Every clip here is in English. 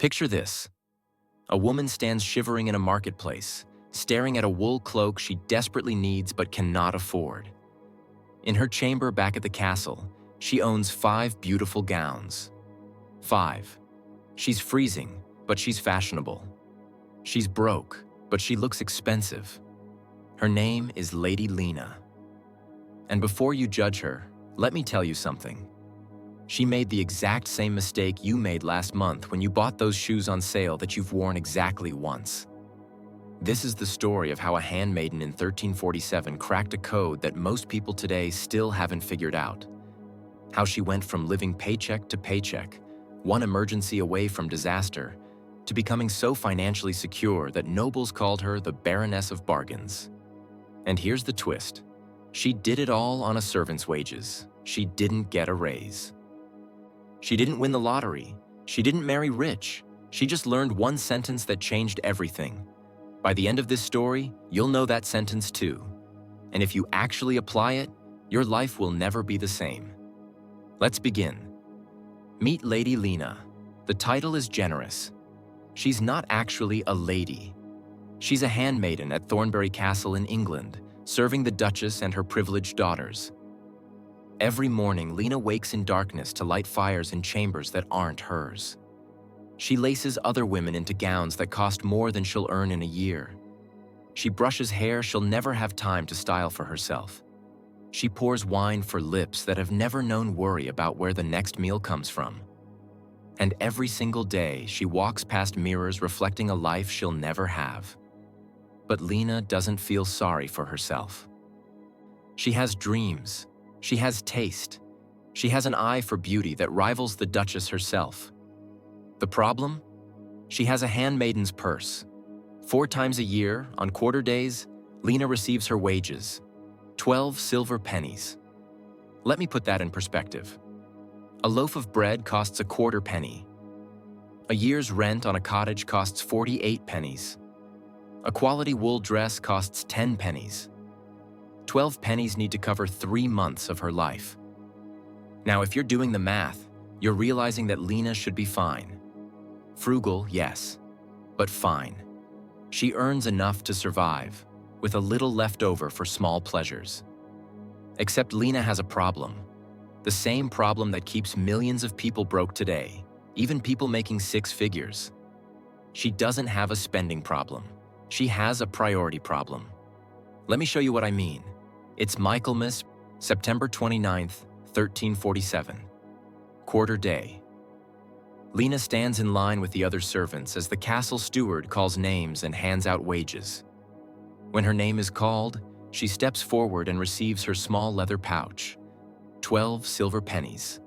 Picture this. A woman stands shivering in a marketplace, staring at a wool cloak she desperately needs but cannot afford. In her chamber back at the castle, she owns 5 beautiful gowns. 5. She's freezing, but she's fashionable. She's broke, but she looks expensive. Her name is Lady Lena. And before you judge her, let me tell you something. She made the exact same mistake you made last month when you bought those shoes on sale that you've worn exactly once. This is the story of how a handmaiden in 1347 cracked a code that most people today still haven't figured out. How she went from living paycheck to paycheck, one emergency away from disaster, to becoming so financially secure that nobles called her the Baroness of Bargains. And here's the twist. She did it all on a servant's wages. She didn't get a raise. She didn't win the lottery. She didn't marry rich. She just learned one sentence that changed everything. By the end of this story, you'll know that sentence too. And if you actually apply it, your life will never be the same. Let's begin. Meet Lady Lena. The title is generous. She's not actually a lady. She's a handmaiden at Thornbury Castle in England, serving the Duchess and her privileged daughters. Every morning, Lena wakes in darkness to light fires in chambers that aren't hers. She laces other women into gowns that cost more than she'll earn in a year. She brushes hair she'll never have time to style for herself. She pours wine for lips that have never known worry about where the next meal comes from. And every single day, she walks past mirrors reflecting a life she'll never have. But Lena doesn't feel sorry for herself. She has dreams. She has taste. She has an eye for beauty that rivals the Duchess herself. The problem? She has a handmaiden's purse. 4 times a year, on quarter days, Lena receives her wages, 12 silver pennies. Let me put that in perspective. A loaf of bread costs a quarter penny. A year's rent on a cottage costs 48 pennies. A quality wool dress costs 10 pennies. 12 pennies need to cover 3 months of her life. Now, if you're doing the math, you're realizing that Lena should be fine. Frugal, yes, but fine. She earns enough to survive, with a little left over for small pleasures. Except Lena has a problem. The same problem that keeps millions of people broke today, even people making 6 figures. She doesn't have a spending problem. She has a priority problem. Let me show you what I mean. It's Michaelmas, September 29th, 1347. Quarter day. Lena stands in line with the other servants as the castle steward calls names and hands out wages. When her name is called, she steps forward and receives her small leather pouch. 12 silver pennies.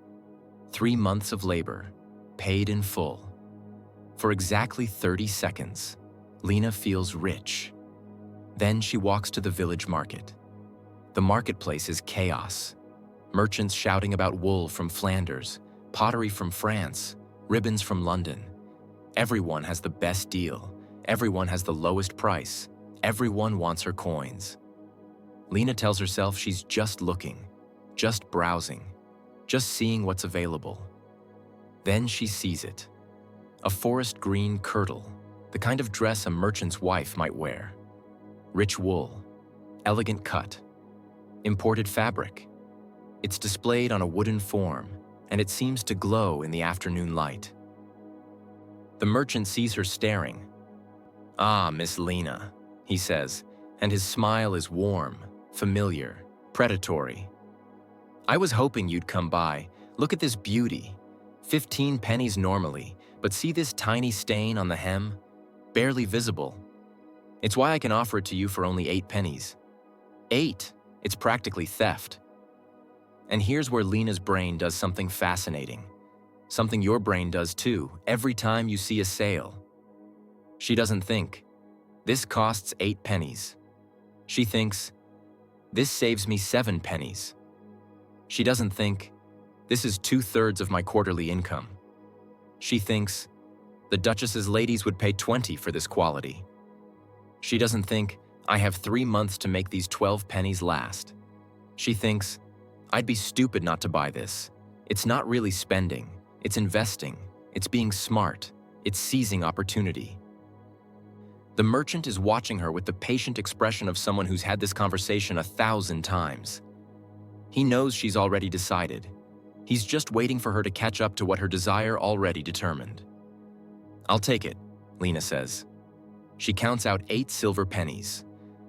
3 months of labor, paid in full. For exactly 30 seconds, Lena feels rich. Then she walks to the village market. The marketplace is chaos. Merchants shouting about wool from Flanders, pottery from France, ribbons from London. Everyone has the best deal. Everyone has the lowest price. Everyone wants her coins. Lena tells herself she's just looking, just browsing, just seeing what's available. Then she sees it. A forest green kirtle, the kind of dress a merchant's wife might wear. Rich wool, elegant cut, imported fabric. It's displayed on a wooden form, and it seems to glow in the afternoon light. The merchant sees her staring. "Ah, Miss Lena," he says, and his smile is warm, familiar, predatory. "I was hoping you'd come by. Look at this beauty. 15 pennies normally, but see this tiny stain on the hem? Barely visible. It's why I can offer it to you for only 8 pennies. 8! It's practically theft." And here's where Lena's brain does something fascinating. Something your brain does too, every time you see a sale. She doesn't think, "This costs 8 pennies." She thinks, "This saves me 7 pennies." She doesn't think, "This is 2/3 of my quarterly income." She thinks, "The Duchess's ladies would pay 20 for this quality." She doesn't think, "I have 3 months to make these 12 pennies last." She thinks, "I'd be stupid not to buy this. It's not really spending, it's investing, it's being smart, It's seizing opportunity. The merchant is watching her with the patient expression of someone who's had this conversation 1,000 times. He knows she's already decided. He's just waiting for her to catch up to what her desire already determined. "I'll take it," Lena says. She counts out 8 silver pennies.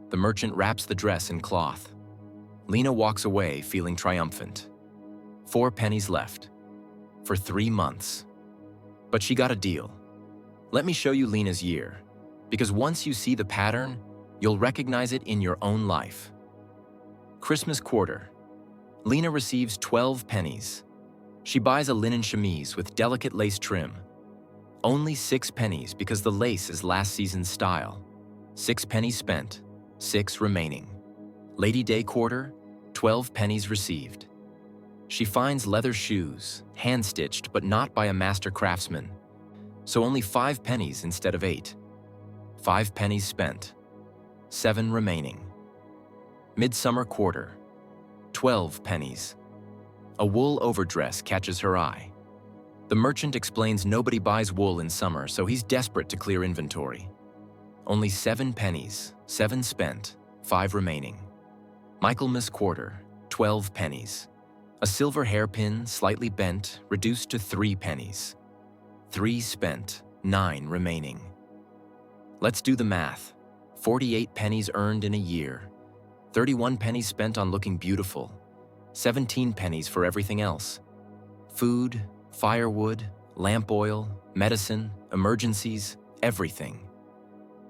The merchant wraps the dress in cloth. Lena walks away feeling triumphant. 4 pennies left. For 3 months. But she got a deal. Let me show you Lena's year, because once you see the pattern, you'll recognize it in your own life. Christmas quarter. Lena receives 12 pennies. She buys a linen chemise with delicate lace trim. Only 6 pennies because the lace is last season's style. 6 pennies spent, 6 remaining. Lady Day quarter, 12 pennies received. She finds leather shoes, hand-stitched but not by a master craftsman. So only 5 pennies instead of 8. 5 pennies spent, 7 remaining. Midsummer quarter, 12 pennies. A wool overdress catches her eye. The merchant explains nobody buys wool in summer, so he's desperate to clear inventory. Only 7 pennies, 7 spent, 5 remaining. Michaelmas quarter, 12 pennies. A silver hairpin, slightly bent, reduced to 3 pennies. 3 spent, 9 remaining. Let's do the math. 48 pennies earned in a year. 31 pennies spent on looking beautiful. 17 pennies for everything else. Food, firewood, lamp oil, medicine, emergencies, everything.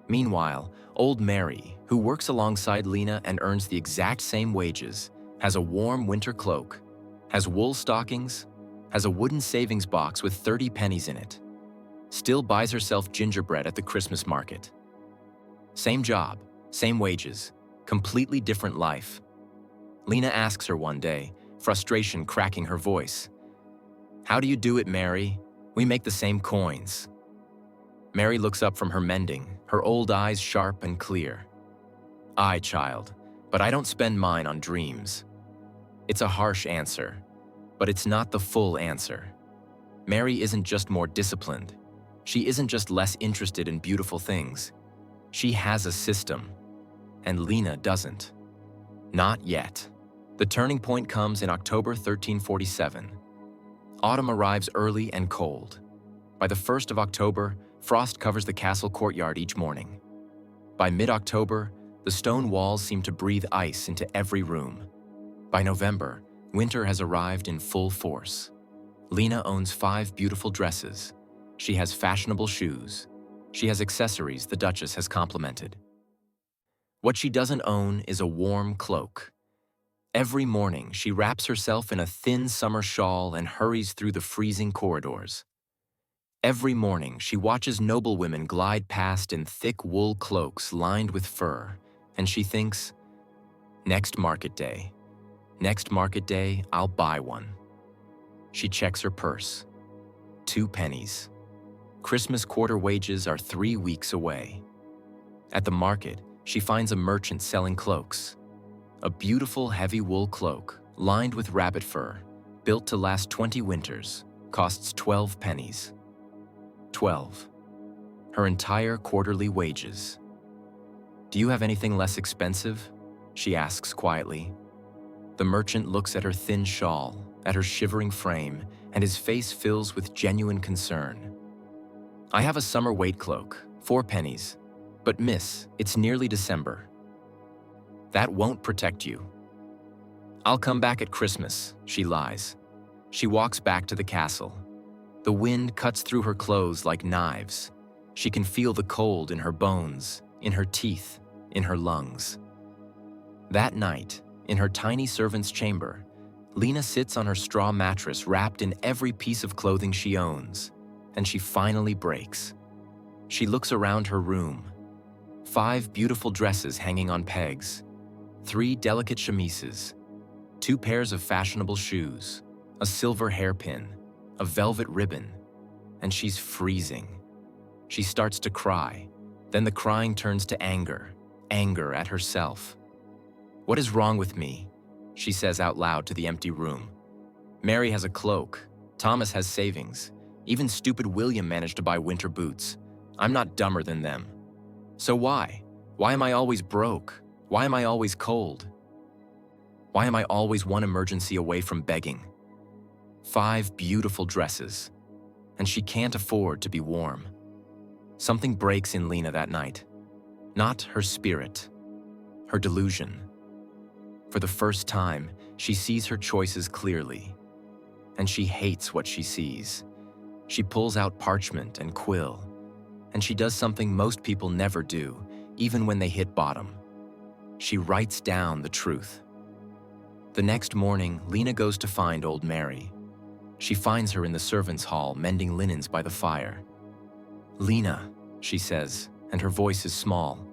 Meanwhile, old Mary, who works alongside Lena and earns the exact same wages, has a warm winter cloak, has wool stockings, has a wooden savings box with 30 pennies in it. Still buys herself gingerbread at the Christmas market. Same job, same wages, completely different life. Lena asks her one day, frustration cracking her voice. "How do you do it, Mary? We make the same coins." Mary looks up from her mending, her old eyes sharp and clear. "Aye, child, but I don't spend mine on dreams." It's a harsh answer, but it's not the full answer. Mary isn't just more disciplined. She isn't just less interested in beautiful things. She has a system, and Lena doesn't. Not yet. The turning point comes in October 1347. Autumn arrives early and cold. By the 1st of October, frost covers the castle courtyard each morning. By mid-October, the stone walls seem to breathe ice into every room. By November, winter has arrived in full force. Lena owns 5 beautiful dresses. She has fashionable shoes. She has accessories the Duchess has complimented. What she doesn't own is a warm cloak. Every morning, she wraps herself in a thin summer shawl and hurries through the freezing corridors. Every morning, she watches noblewomen glide past in thick wool cloaks lined with fur, and she thinks, next market day, I'll buy one. She checks her purse. 2 pennies. Christmas quarter wages are 3 weeks away. At the market, she finds a merchant selling cloaks. A beautiful heavy wool cloak, lined with rabbit fur, built to last 20 winters, costs 12 pennies. 12. Her entire quarterly wages. "Do you have anything less expensive?" she asks quietly. The merchant looks at her thin shawl, at her shivering frame, and his face fills with genuine concern. "I have a summer weight cloak, 4 pennies. But miss, it's nearly December." "That won't protect you." "I'll come back at Christmas," she lies. She walks back to the castle. The wind cuts through her clothes like knives. She can feel the cold in her bones, in her teeth, in her lungs. That night, in her tiny servant's chamber, Lena sits on her straw mattress wrapped in every piece of clothing she owns, and she finally breaks. She looks around her room. 5 beautiful dresses hanging on pegs, 3 delicate chemises, 2 pairs of fashionable shoes, a silver hairpin, a velvet ribbon, and she's freezing. She starts to cry, then the crying turns to anger at herself. "What is wrong with me?" she says out loud to the empty room. "Mary has a cloak, Thomas has savings, Even stupid William managed to buy winter boots. I'm not dumber than them. So why? Why am I always broke? Why am I always cold? Why am I always one emergency away from begging? 5 beautiful dresses, and she can't afford to be warm. Something breaks in Lena that night. Not her spirit, her delusion. For the first time, she sees her choices clearly, and she hates what she sees. She pulls out parchment and quill, and she does something most people never do, even when they hit bottom. She writes down the truth. The next morning, Lena goes to find old Mary. She finds her in the servants' hall mending linens by the fire. "Lena," she says, and her voice is small.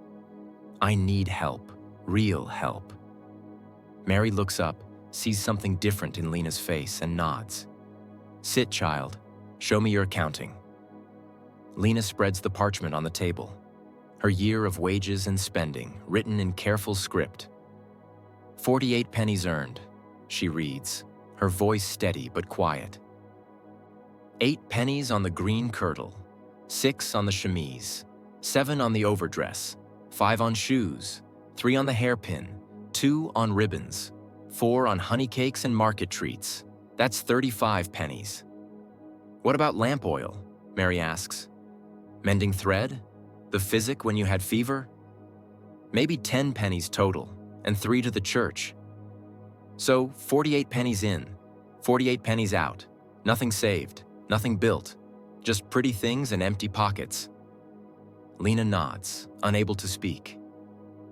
"I need help, real help." Mary looks up, sees something different in Lena's face, and nods. "Sit, child. Show me your accounting." Lena spreads the parchment on the table. Her year of wages and spending, written in careful script. 48 pennies earned, she reads, her voice steady but quiet. 8 pennies on the green kirtle, 6 on the chemise, 7 on the overdress, 5 on shoes, 3 on the hairpin, 2 on ribbons, 4 on honey cakes and market treats. That's 35 pennies. "What about lamp oil?" Mary asks. "Mending thread? The physic when you had fever?" "Maybe 10 pennies total, and 3 to the church. So 48 pennies in, 48 pennies out. Nothing saved, nothing built, just pretty things and empty pockets." Lena nods, unable to speak.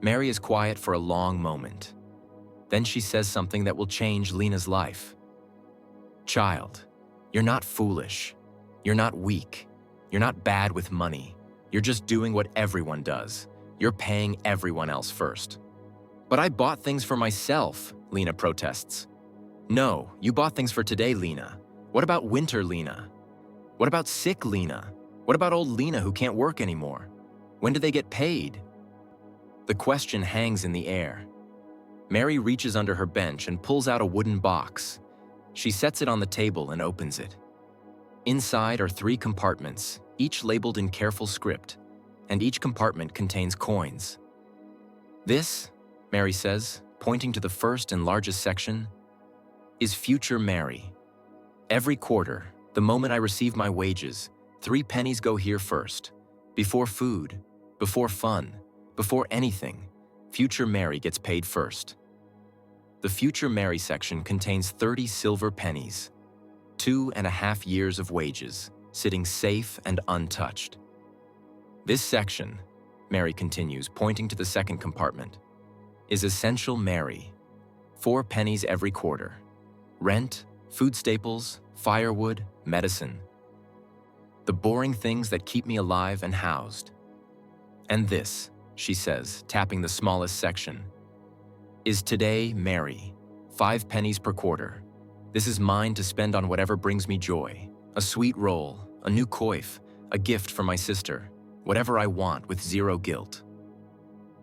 Mary is quiet for a long moment. Then she says something that will change Lena's life. "Child, you're not foolish. You're not weak. You're not bad with money. You're just doing what everyone does. You're paying everyone else first." "But I bought things for myself," Lena protests. "No, you bought things for today, Lena. What about winter, Lena? What about sick Lena? What about old Lena who can't work anymore? When do they get paid?" The question hangs in the air. Mary reaches under her bench and pulls out a wooden box. She sets it on the table and opens it. Inside are 3 compartments, each labeled in careful script, and each compartment contains coins. "This," Mary says, pointing to the first and largest section, "is future Mary. Every quarter, the moment I receive my wages, 3 pennies go here first. Before food, before fun, before anything, future Mary gets paid first." The future Mary section contains 30 silver pennies, 2.5 years of wages, sitting safe and untouched. "This section," Mary continues, pointing to the second compartment, "is essential Mary. 4 pennies every quarter. Rent, food staples, firewood, medicine. The boring things that keep me alive and housed. And this," she says, tapping the smallest section, "is today Mary. 5 pennies per quarter. This is mine to spend on whatever brings me joy. A sweet roll, a new coif, a gift for my sister. Whatever I want with 0 guilt."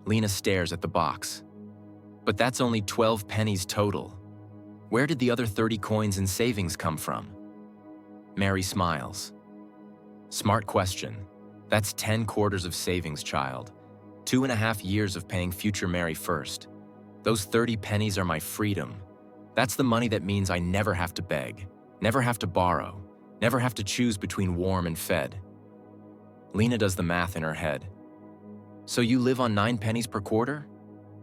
Lena stares at the box. "But that's only 12 pennies total. Where did the other 30 coins in savings come from?" Mary smiles. "Smart question. That's 10 quarters of savings, child. 2.5 years of paying future Mary first. Those 30 pennies are my freedom. That's the money that means I never have to beg, never have to borrow, never have to choose between warm and fed." Lena does the math in her head. "So you live on 9 pennies per quarter?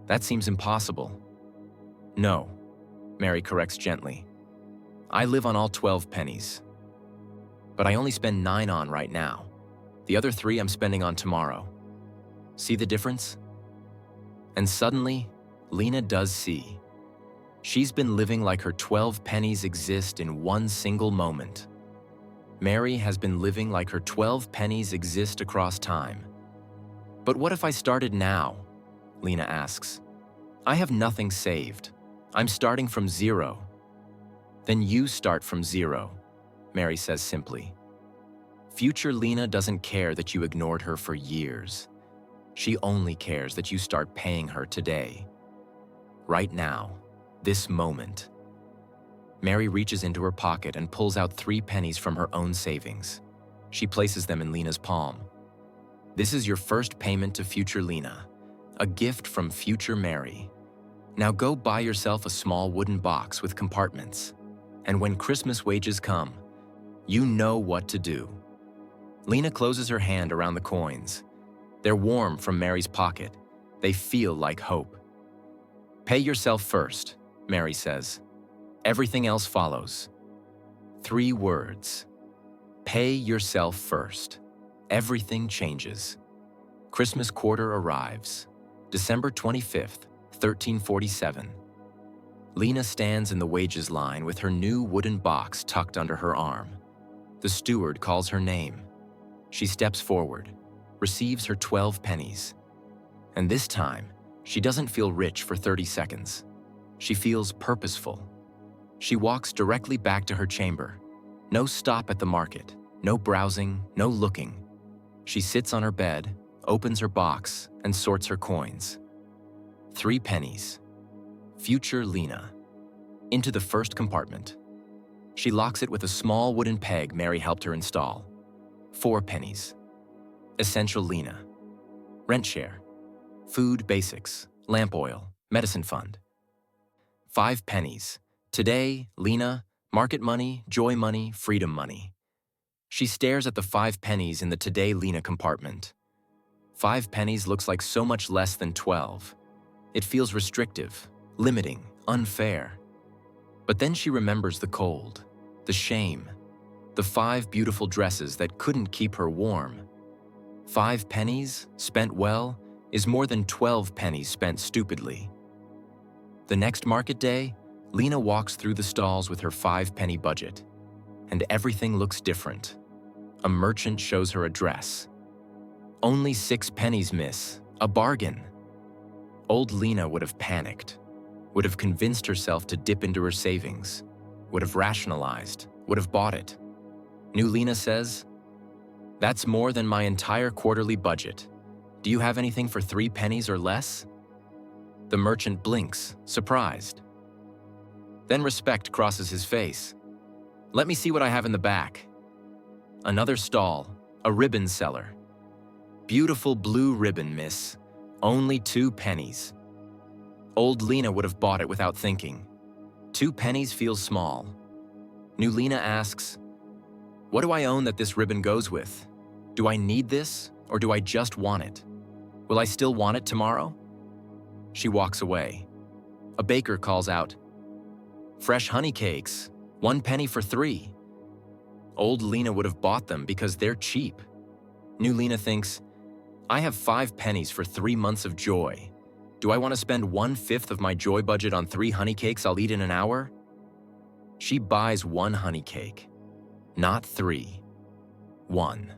That seems impossible." "No," Mary corrects gently. "I live on all 12 pennies. But I only spend 9 on right now. The other 3 I'm spending on tomorrow. See the difference?" And suddenly, Lena does see. She's been living like her 12 pennies exist in one single moment. Mary has been living like her 12 pennies exist across time. "But what if I started now?" Lena asks. "I have nothing saved. I'm starting from 0. "Then you start from 0, Mary says simply. Future Lena doesn't care that you ignored her for years. She only cares that you start paying her today. Right now, this moment. Mary reaches into her pocket and pulls out 3 pennies from her own savings. She places them in Lena's palm. This is your first payment to future Lena, a gift from future Mary. Now go buy yourself a small wooden box with compartments. And when Christmas wages come, you know what to do. Lena closes her hand around the coins. They're warm from Mary's pocket. They feel like hope. Pay yourself first, Mary says. Everything else follows. 3 words. Pay yourself first. Everything changes. Christmas quarter arrives. December 25th, 1347. Lena stands in the wages line with her new wooden box tucked under her arm. The steward calls her name. She steps forward, receives her 12 pennies. And this time, she doesn't feel rich for 30 seconds. She feels purposeful. She walks directly back to her chamber. No stop at the market, no browsing, no looking. She sits on her bed, opens her box, and sorts her coins. 3 pennies. Future Lena. Into the first compartment. She locks it with a small wooden peg Mary helped her install. 4 pennies. Essential Lena. Rent share. Food basics. Lamp oil. Medicine fund. 5 pennies. Today, Lena. Market money, joy money, freedom money. She stares at the 5 pennies in the Today Lena compartment. 5 pennies looks like so much less than 12. It feels restrictive, limiting, unfair. But then she remembers the cold, the shame, the 5 beautiful dresses that couldn't keep her warm. 5 pennies, spent well, is more than 12 pennies spent stupidly. The next market day, Lena walks through the stalls with her 5-penny budget, and everything looks different. A merchant shows her a dress. Only 6 pennies, miss. A bargain. Old Lena would have panicked, would have convinced herself to dip into her savings, would have rationalized, would have bought it. New Lena says, "That's more than my entire quarterly budget. Do you have anything for 3 pennies or less?" The merchant blinks, surprised. Then respect crosses his face. "Let me see what I have in the back." Another stall, a ribbon seller. "Beautiful blue ribbon, miss. Only 2 pennies." Old Lena would have bought it without thinking. 2 pennies feels small. New Lena asks, "What do I own that this ribbon goes with? Do I need this, or do I just want it? Will I still want it tomorrow?" She walks away. A baker calls out, "Fresh honey cakes, 1 penny for 3. Old Lena would have bought them because they're cheap. New Lena thinks, "I have 5 pennies for 3 months of joy. Do I want to spend 1/5 of my joy budget on 3 honey cakes I'll eat in an hour?" She buys 1 honey cake, not 3, 1.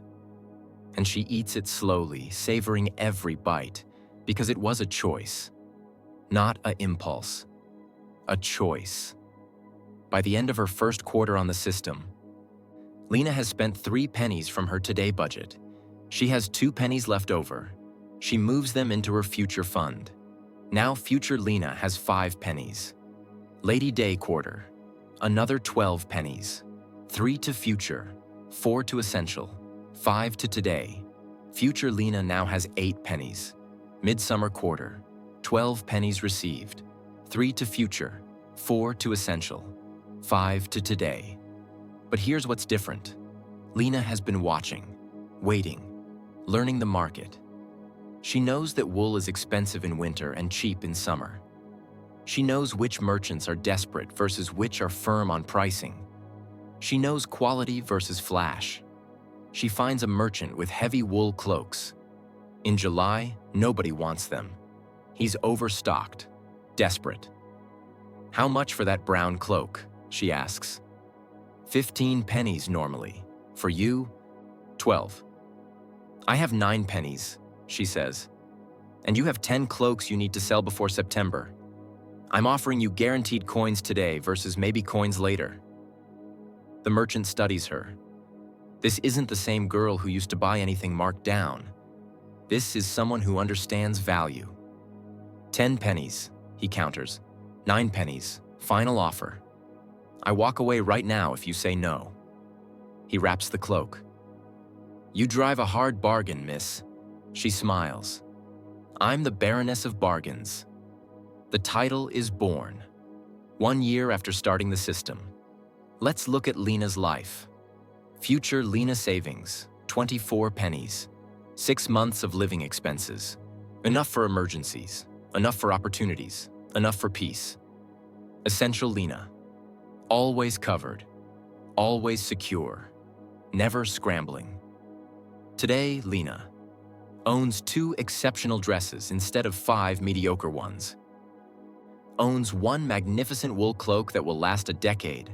And she eats it slowly, savoring every bite, because it was a choice, not an impulse, a choice. By the end of her first quarter on the system, Lena has spent 3 pennies from her today budget. She has 2 pennies left over. She moves them into her future fund. Now future Lena has 5 pennies. Lady Day quarter, another 12 pennies. 3 to future, 4 to essential, 5 to today. Future Lena now has 8 pennies. Midsummer quarter, 12 pennies received. 3 to future, 4 to essential, 5 to today. But here's what's different. Lena has been watching, waiting, learning the market. She knows that wool is expensive in winter and cheap in summer. She knows which merchants are desperate versus which are firm on pricing. She knows quality versus flash. She finds a merchant with heavy wool cloaks. In July, nobody wants them. He's overstocked, desperate. "How much for that brown cloak?" she asks. 15 pennies normally. For you, 12. "I have 9 pennies, she says. "And you have 10 cloaks you need to sell before September. I'm offering you guaranteed coins today versus maybe coins later." The merchant studies her. This isn't the same girl who used to buy anything marked down. This is someone who understands value. 10 pennies, he counters. 9 pennies, final offer. I walk away right now if you say no. He wraps the cloak. You drive a hard bargain, miss. She smiles. I'm the Baroness of Bargains. The title is born. 1 year after starting the system. Let's look at Lena's life. Future Lena savings, 24 pennies. 6 months of living expenses. Enough for emergencies, enough for opportunities, enough for peace. Essential Lena. Always covered, always secure, never scrambling. Today, Lena owns 2 exceptional dresses instead of 5 mediocre ones. Owns 1 magnificent wool cloak that will last a decade.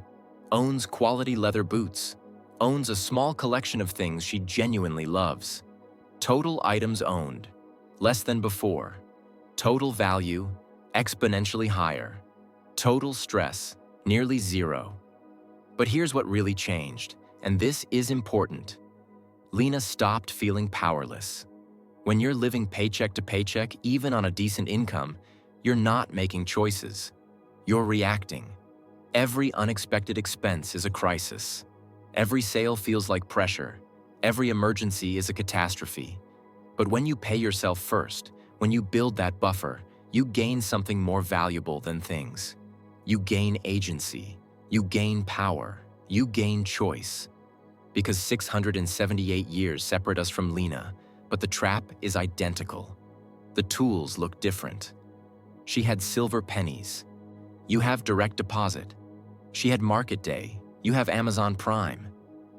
Owns quality leather boots. Owns a small collection of things she genuinely loves. Total items owned, less than before. Total value, exponentially higher. Total stress, nearly 0. But here's what really changed, and this is important. Lena stopped feeling powerless. When you're living paycheck to paycheck, even on a decent income, you're not making choices. You're reacting. Every unexpected expense is a crisis. Every sale feels like pressure. Every emergency is a catastrophe. But when you pay yourself first, when you build that buffer, you gain something more valuable than things. You gain agency. You gain power. You gain choice. Because 678 years separate us from Lena, but the trap is identical. The tools look different. She had silver pennies. You have direct deposit. She had market day. You have Amazon Prime.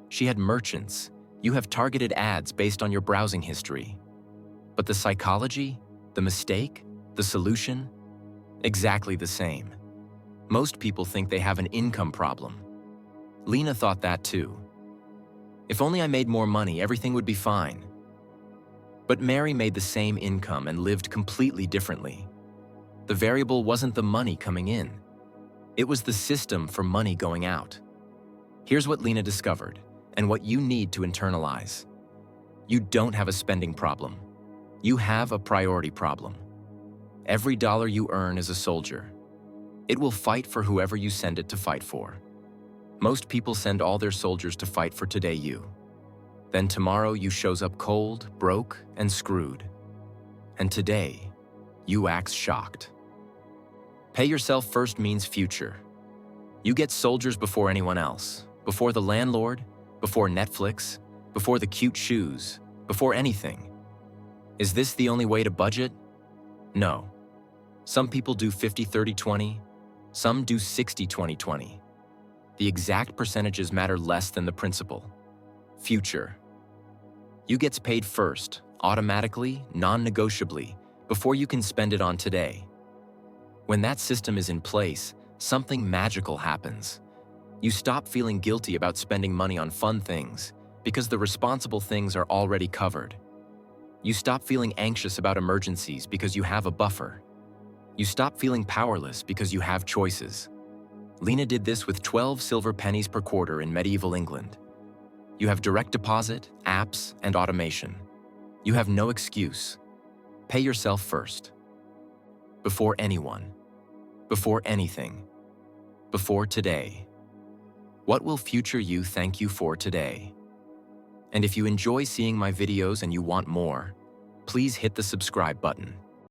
She had merchants. You have targeted ads based on your browsing history. But the psychology, the mistake, the solution, exactly the same. Most people think they have an income problem. Lena thought that too. If only I made more money, everything would be fine. But Mary made the same income and lived completely differently. The variable wasn't the money coming in. It was the system for money going out. Here's what Lena discovered, and what you need to internalize. You don't have a spending problem. You have a priority problem. Every dollar you earn is a soldier. It will fight for whoever you send it to fight for. Most people send all their soldiers to fight for today you. Then tomorrow you shows up cold, broke, and screwed. And today, you acts shocked. Pay yourself first means future. You get soldiers before anyone else, before the landlord, before Netflix, before the cute shoes, before anything. Is this the only way to budget? No. Some people do 50-30-20, some do 60-20-20. The exact percentages matter less than the principle. Future. You gets paid first, automatically, non-negotiably, before you can spend it on today. When that system is in place, something magical happens. You stop feeling guilty about spending money on fun things because the responsible things are already covered. You stop feeling anxious about emergencies because you have a buffer. You stop feeling powerless because you have choices. Lena did this with 12 silver pennies per quarter in medieval England. You have direct deposit, apps, and automation. You have no excuse. Pay yourself first. Before anyone. Before anything. Before today. What will future you thank you for today? And if you enjoy seeing my videos and you want more, please hit the subscribe button.